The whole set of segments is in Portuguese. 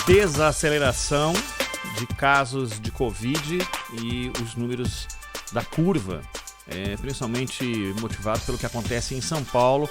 Desaceleração de casos de Covid e os números da curva, principalmente motivados pelo que acontece em São Paulo,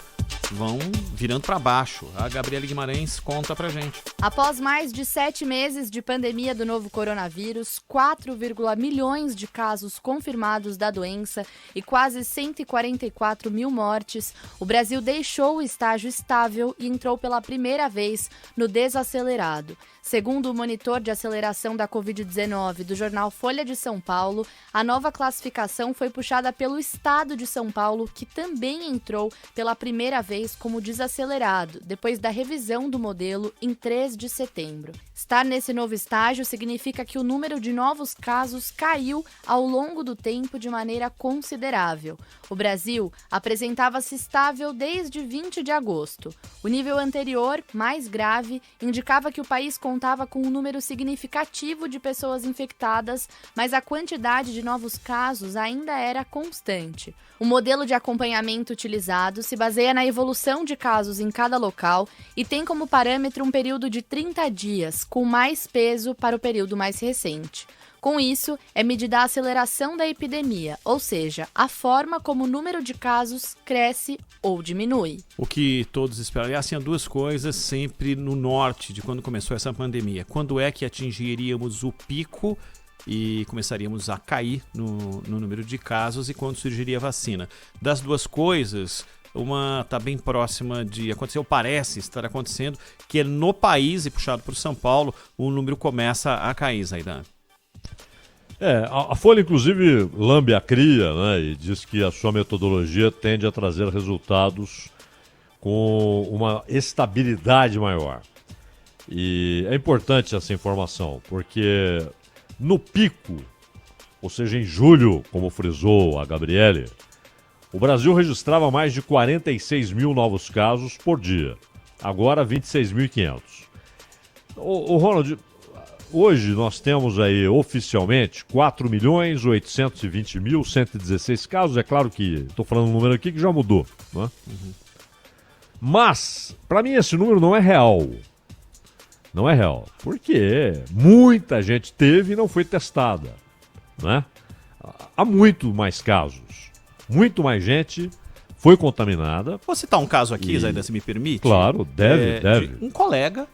vão virando para baixo. A Gabriela Guimarães conta pra gente. Após mais de 7 meses de pandemia do novo coronavírus, 4,1 milhões de casos confirmados da doença e quase 144 mil mortes, o Brasil deixou o estágio estável e entrou pela primeira vez no desacelerado. Segundo o monitor de aceleração da Covid-19 do jornal Folha de São Paulo, a nova classificação foi puxada pelo estado de São Paulo, que também entrou pela primeira vez como desacelerado, depois da revisão do modelo em 3 de setembro. Estar nesse novo estágio significa que o número de novos casos caiu ao longo do tempo de maneira considerável. O Brasil apresentava-se estável desde 20 de agosto. O nível anterior, mais grave, indicava que o país contava com um número significativo de pessoas infectadas, mas a quantidade de novos casos ainda era constante. O modelo de acompanhamento utilizado se baseia na evolução de casos em cada local e tem como parâmetro um período de 30 dias, com mais peso para o período mais recente. Com isso, é medida a aceleração da epidemia, ou seja, a forma como o número de casos cresce ou diminui. O que todos esperam, aliás, tinha duas coisas sempre no norte de quando começou essa pandemia. Quando é que atingiríamos o pico e começaríamos a cair no número de casos e quando surgiria a vacina. Das duas coisas, uma está bem próxima de acontecer, ou parece estar acontecendo, que é no país, e puxado por São Paulo, o número começa a cair, Zaidan. A Folha, inclusive, lambe a cria, né, e diz que a sua metodologia tende a trazer resultados com uma estabilidade maior. E é importante essa informação, porque no pico, ou seja, em julho, como frisou a Gabriele, o Brasil registrava mais de 46 mil novos casos por dia. Agora, 26.500. Ô Ronald, hoje nós temos aí oficialmente 4.820.116 casos. É claro que estou falando um número aqui que já mudou, né? Mas, para mim, esse número não é real. Não é real. Porque muita gente teve e não foi testada, né? Há muito mais casos. Muito mais gente foi contaminada. Vou citar um caso aqui, Zaidan, se me permite. Claro, deve. De um colega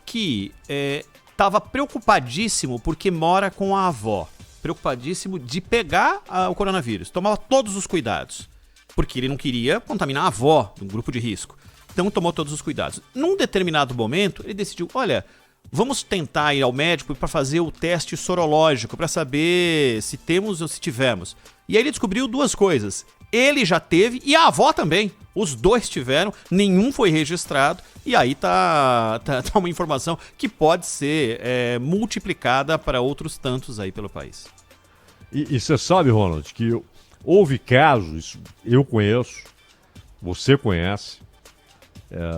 que estava preocupadíssimo porque mora com a avó. Preocupadíssimo de pegar o coronavírus. Tomava todos os cuidados. Porque ele não queria contaminar a avó, um grupo de risco. Então tomou todos os cuidados. Num determinado momento, ele decidiu, olha, vamos tentar ir ao médico para fazer o teste sorológico, para saber se temos ou se tivemos. E aí ele descobriu duas coisas. Ele já teve e a avó também. Os dois tiveram, nenhum foi registrado. E aí tá uma informação que pode ser multiplicada para outros tantos aí pelo país. E você sabe, Ronald, que houve casos, eu conheço, você conhece,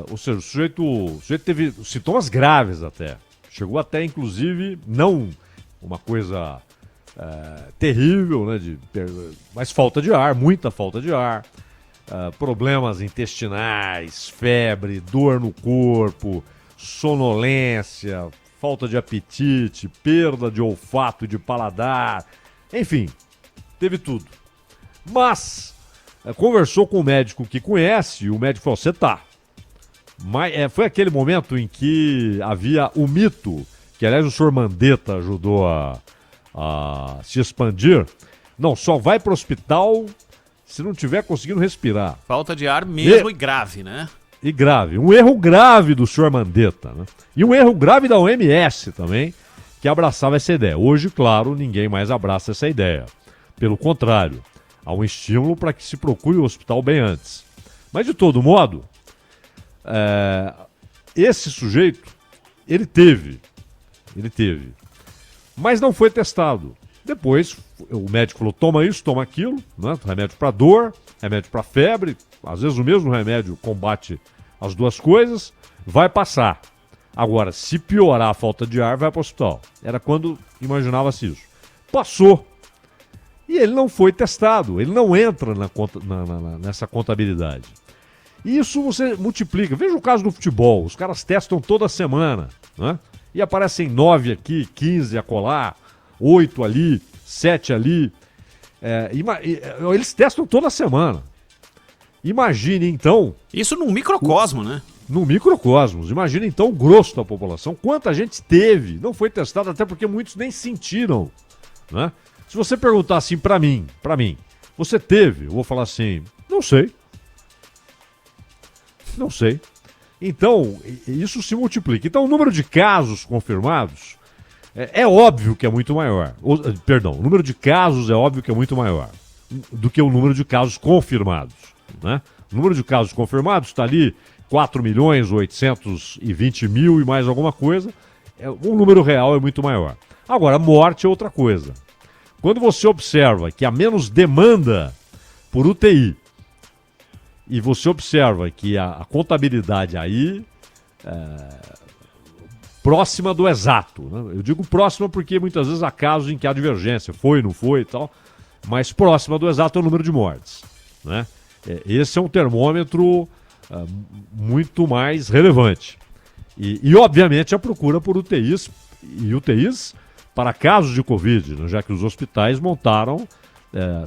ou seja, o sujeito teve sintomas graves até. Chegou até, inclusive, não uma coisa terrível, né, mas falta de ar, muita falta de ar, problemas intestinais, febre, dor no corpo, sonolência, falta de apetite, perda de olfato e de paladar, enfim, teve tudo. Mas conversou com o médico que conhece e o médico falou, você tá. Mas, foi aquele momento em que havia o mito, que aliás o senhor Mandetta ajudou a se expandir. Não, só vai pro hospital se não tiver conseguindo respirar. Falta de ar mesmo e grave, né? E grave. Um erro grave do senhor Mandetta, né? E um erro grave da OMS também, que abraçava essa ideia. Hoje, claro, ninguém mais abraça essa ideia. Pelo contrário, há um estímulo para que se procure o hospital bem antes. Mas, de todo modo, esse sujeito, ele teve, mas não foi testado. Depois, o médico falou, toma isso, toma aquilo, né? Remédio para dor, remédio para febre, às vezes o mesmo remédio combate as duas coisas, vai passar. Agora, se piorar a falta de ar, vai para o hospital. Era quando imaginava-se isso. Passou. E ele não foi testado, ele não entra nessa contabilidade. E isso você multiplica. Veja o caso do futebol, os caras testam toda semana, né? E aparecem 9 aqui, 15 acolá, 8 ali, 7 ali. Eles testam toda semana. Imagine, então... Isso num microcosmo, né? No microcosmos. Imagina, então, o grosso da população. Quanta gente teve. Não foi testado, até porque muitos nem sentiram. Né? Se você perguntar assim pra mim, você teve? Eu vou falar assim, não sei. Não sei. Então, isso se multiplica. Então, o número de casos confirmados é óbvio que é muito maior. Perdão, o número de casos é óbvio que é muito maior do que o número de casos confirmados. Né? O número de casos confirmados está ali 4.820.000 e mais alguma coisa. O número real é muito maior. Agora, morte é outra coisa. Quando você observa que há menos demanda por UTI e você observa que a contabilidade aí próxima do exato, né? Eu digo próxima porque muitas vezes há casos em que há divergência, foi, não foi e tal, mas próxima do exato é o número de mortes. Né? Esse é um termômetro muito mais relevante. E, obviamente, a procura por UTIs e UTIs para casos de Covid, né? Já que os hospitais montaram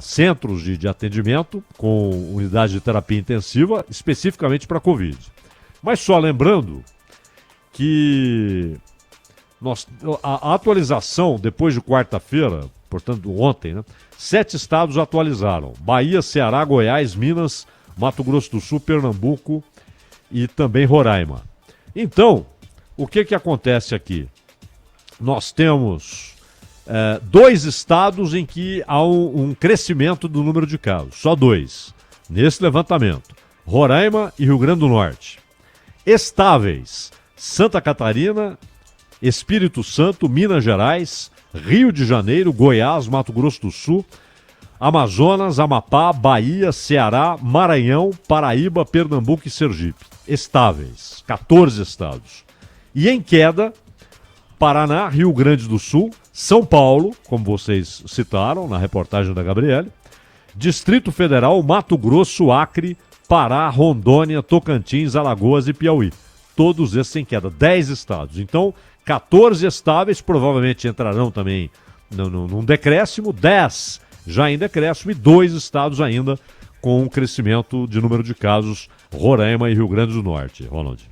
centros de atendimento com unidade de terapia intensiva especificamente para Covid. Mas só lembrando que a atualização depois de quarta-feira, portanto ontem, né? 7 estados atualizaram: Bahia, Ceará, Goiás, Minas, Mato Grosso do Sul, Pernambuco e também Roraima. Então, o que acontece aqui? Nós temos 2 estados em que há um crescimento do número de casos, só 2, nesse levantamento: Roraima e Rio Grande do Norte. Estáveis: Santa Catarina, Espírito Santo, Minas Gerais, Rio de Janeiro, Goiás, Mato Grosso do Sul, Amazonas, Amapá, Bahia, Ceará, Maranhão, Paraíba, Pernambuco e Sergipe. Estáveis, 14 estados. E em queda, Paraná, Rio Grande do Sul, São Paulo, como vocês citaram na reportagem da Gabriele, Distrito Federal, Mato Grosso, Acre, Pará, Rondônia, Tocantins, Alagoas e Piauí. Todos esses em queda, 10 estados. Então, 14 estáveis provavelmente entrarão também num decréscimo, 10 já em decréscimo e 2 estados ainda com um crescimento de número de casos, Roraima e Rio Grande do Norte. Ronald.